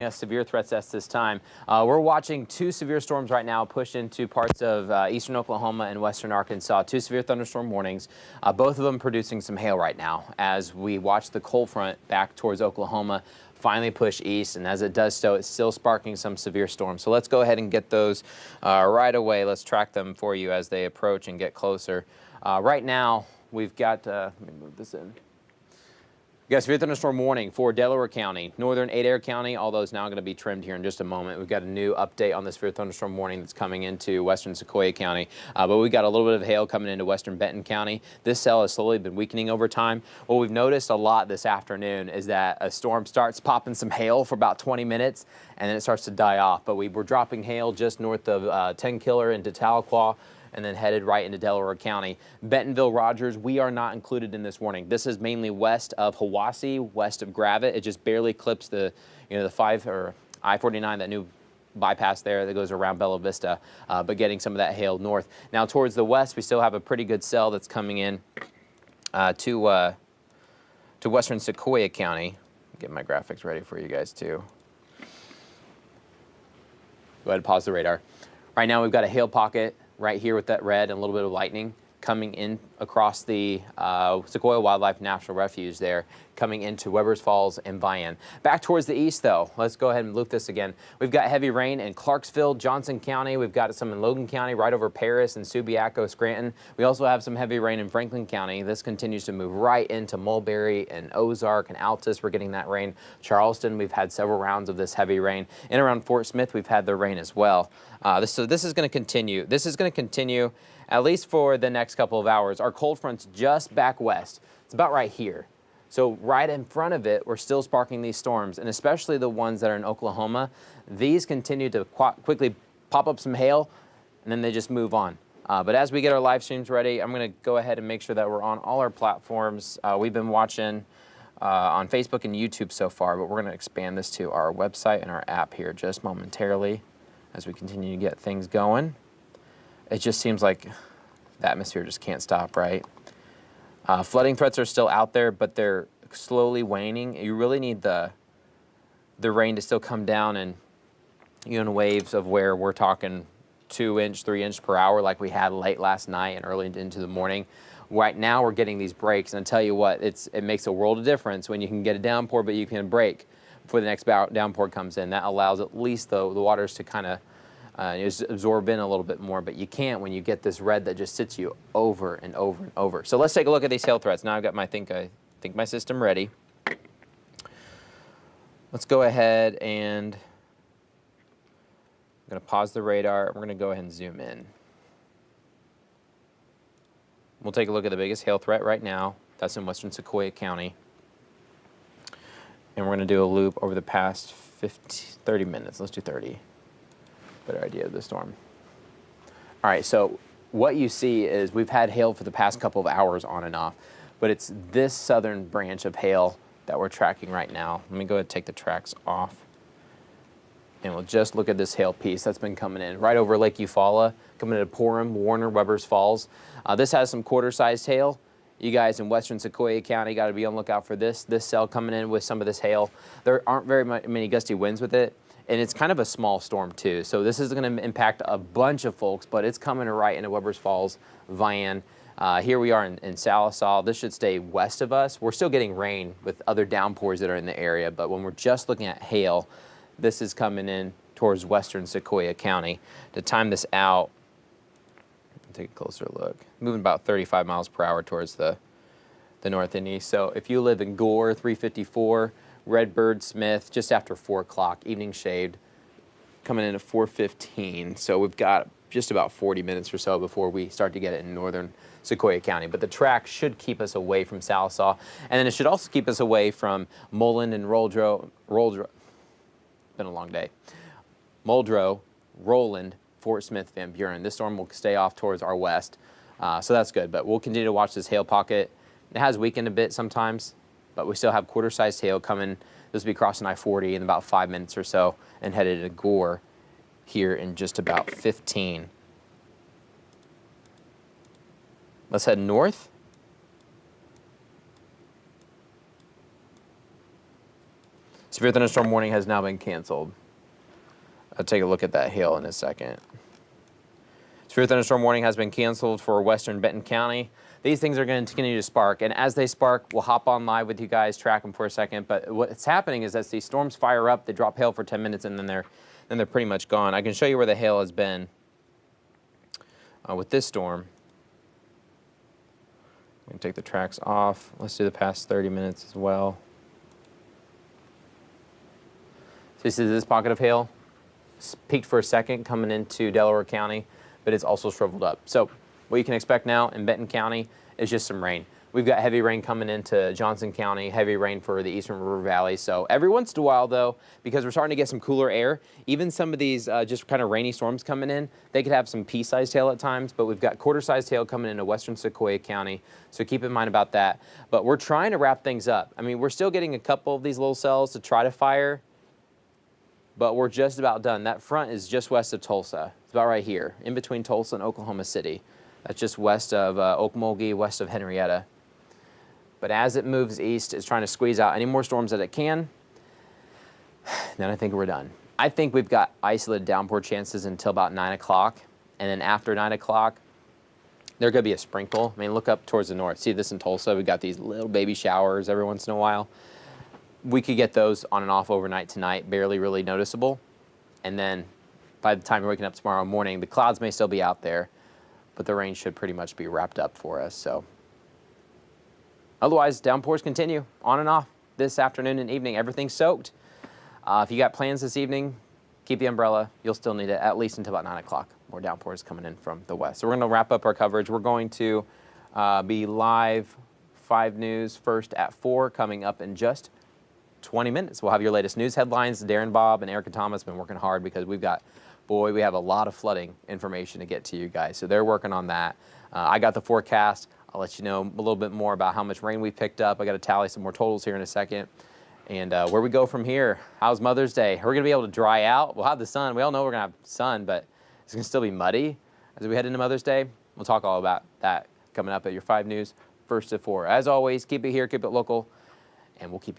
Yeah, severe threats at this time. We're watching two severe storms right now push into parts of eastern Oklahoma and western Arkansas. Two severe thunderstorm warnings, both of them producing some hail right now as we watch the cold front back towards Oklahoma finally push east, and as it does so, it's still sparking some severe storms. So let's go ahead and get those right away. Let's track them for you as they approach and get closer. Right now, we've got, let me move this in. We got a severe thunderstorm warning for Delaware County, northern Adair County, although it's now going to be trimmed here in just a moment. We've got a new update on the severe thunderstorm warning that's coming into western Sequoyah County. But we've got a little bit of hail coming into western Benton County. This cell has slowly been weakening over time. What we've noticed a lot this afternoon is that a storm starts popping some hail for about 20 minutes, and then it starts to die off. But we were dropping hail just north of Tenkiller into Tahlequah, and then headed right into Delaware County. Bentonville, Rogers, we are not included in this warning. This is mainly west of Hiwassee, west of Gravette. It just barely clips the, the I-49, that new bypass there that goes around Bella Vista, but getting some of that hail north. Now towards the west, we still have a pretty good cell that's coming in to western Sequoyah County. Get my graphics ready for you guys too. Go ahead and pause the radar. Right now we've got a hail pocket right here with that red and a little bit of lightning coming in across the Sequoyah Wildlife National Refuge there, coming into Webbers Falls and Vian. Back towards the east, though, let's go ahead and loop this again. We've got heavy rain in Clarksville, Johnson County. We've got some in Logan County, right over Paris and Subiaco, Scranton. We also have some heavy rain in Franklin County. This continues to move right into Mulberry and Ozark and Altus. We're getting that rain. Charleston, we've had several rounds of this heavy rain. In around Fort Smith, we've had the rain as well. So this is going to continue. This is going to continue at least for the next couple of hours. Our cold front's just back west. It's about right here. So right in front of it, we're still sparking these storms, and especially the ones that are in Oklahoma. These continue to quickly pop up some hail, and then they just move on. But as we get our live streams ready, I'm going to go ahead and make sure that we're on all our platforms. We've been watching on Facebook and YouTube so far, but we're going to expand this to our website and our app here just momentarily as we continue to get things going. It just seems like the atmosphere just can't stop, right? Flooding threats are still out there, but they're slowly waning. You really need the rain to still come down and in waves of where we're talking 2-inch, 3-inch per hour like we had late last night and early into the morning. Right now we're getting these breaks, and I tell you what, it makes a world of difference when you can get a downpour, but you can break before the next downpour comes in. That allows at least the waters to kind of absorb in a little bit more, but you can't when you get this red that just sits you over and over and over. So let's take a look at these hail threats. Now I've got I think my system ready. Let's go ahead and I'm going to pause the radar. We're going to go ahead and zoom in. We'll take a look at the biggest hail threat right now. That's in western Sequoyah County. And we're going to do a loop over the past 30 minutes. Let's do 30. Better idea of the storm. All right, so what you see is we've had hail for the past couple of hours on and off, but it's this southern branch of hail that we're tracking right now. Let me go ahead and take the tracks off, and we'll just look at this hail piece that's been coming in right over Lake Eufaula, coming into Porham, Warner, Webbers Falls. This has some quarter-sized hail. You guys in western Sequoyah County got to be on the lookout for this cell coming in with some of this hail. There aren't very many gusty winds with it. And it's kind of a small storm too. So this is going to impact a bunch of folks, but it's coming right into Webbers Falls, Vian. Here we are in Sallisaw. This should stay west of us. We're still getting rain with other downpours that are in the area, but when we're just looking at hail, this is coming in towards western Sequoyah County. To time this out, take a closer look. Moving about 35 miles per hour towards the north and east. So if you live in Gore, 354, Redbird, Smith, just after 4 o'clock, evening shade, coming in at 4:15. So we've got just about 40 minutes or so before we start to get it in northern Sequoyah County. But the track should keep us away from Sallisaw, and then it should also keep us away from Mullen and Roldro. Been a long day. Muldrow, Roland, Fort Smith, Van Buren. This storm will stay off towards our west, so that's good. But we'll continue to watch this hail pocket. It has weakened a bit sometimes, but we still have quarter-sized hail coming. This will be crossing I-40 in about 5 minutes or so and headed to Gore here in just about 15. Let's head north. Severe thunderstorm warning has now been canceled. I'll take a look at that hail in a second. Severe thunderstorm warning has been canceled for western Benton County. These things are going to continue to spark, and as they spark, we'll hop on live with you guys, track them for a second. But what's happening is as these storms fire up, they drop hail for 10 minutes, and then they're pretty much gone. I can show you where the hail has been with this storm. I'm going to take the tracks off. Let's do the past 30 minutes as well. So this is this pocket of hail. It's peaked for a second coming into Delaware County, but it's also shriveled up. So what you can expect now in Benton County is just some rain. We've got heavy rain coming into Johnson County, heavy rain for the Eastern River Valley. So every once in a while, though, because we're starting to get some cooler air, even some of these just kind of rainy storms coming in, they could have some pea-sized hail at times, but we've got quarter-sized hail coming into western Sequoyah County, so keep in mind about that. But we're trying to wrap things up. I mean, we're still getting a couple of these little cells to try to fire, but we're just about done. That front is just west of Tulsa. It's about right here, in between Tulsa and Oklahoma City. That's just west of Okmulgee, west of Henrietta. But as it moves east, it's trying to squeeze out any more storms that it can. Then I think we're done. I think we've got isolated downpour chances until about 9 o'clock. And then after 9 o'clock, there could be a sprinkle. I mean, look up towards the north. See this in Tulsa? We've got these little baby showers every once in a while. We could get those on and off overnight tonight, barely really noticeable. And then by the time you're waking up tomorrow morning, the clouds may still be out there, but the rain should pretty much be wrapped up for us. So otherwise, downpours continue on and off this afternoon and evening. Everything's soaked. If you got plans this evening, keep the umbrella. You'll still need it at least until about 9 o'clock. More downpours coming in from the west. So we're going to wrap up our coverage. We're going to be live 5 News first at 4 coming up in just 20 minutes. We'll have your latest news headlines. Darren Bob and Erica Thomas have been working hard because we have a lot of flooding information to get to you guys. So they're working on that. I got the forecast. I'll let you know a little bit more about how much rain we picked up. I got to tally some more totals here in a second. And where we go from here. How's Mother's Day? We're going to be able to dry out. We'll have the sun. We all know we're going to have sun, but it's going to still be muddy as we head into Mother's Day. We'll talk all about that coming up at your 5 News, first at 4. As always, keep it here, keep it local, and we'll keep you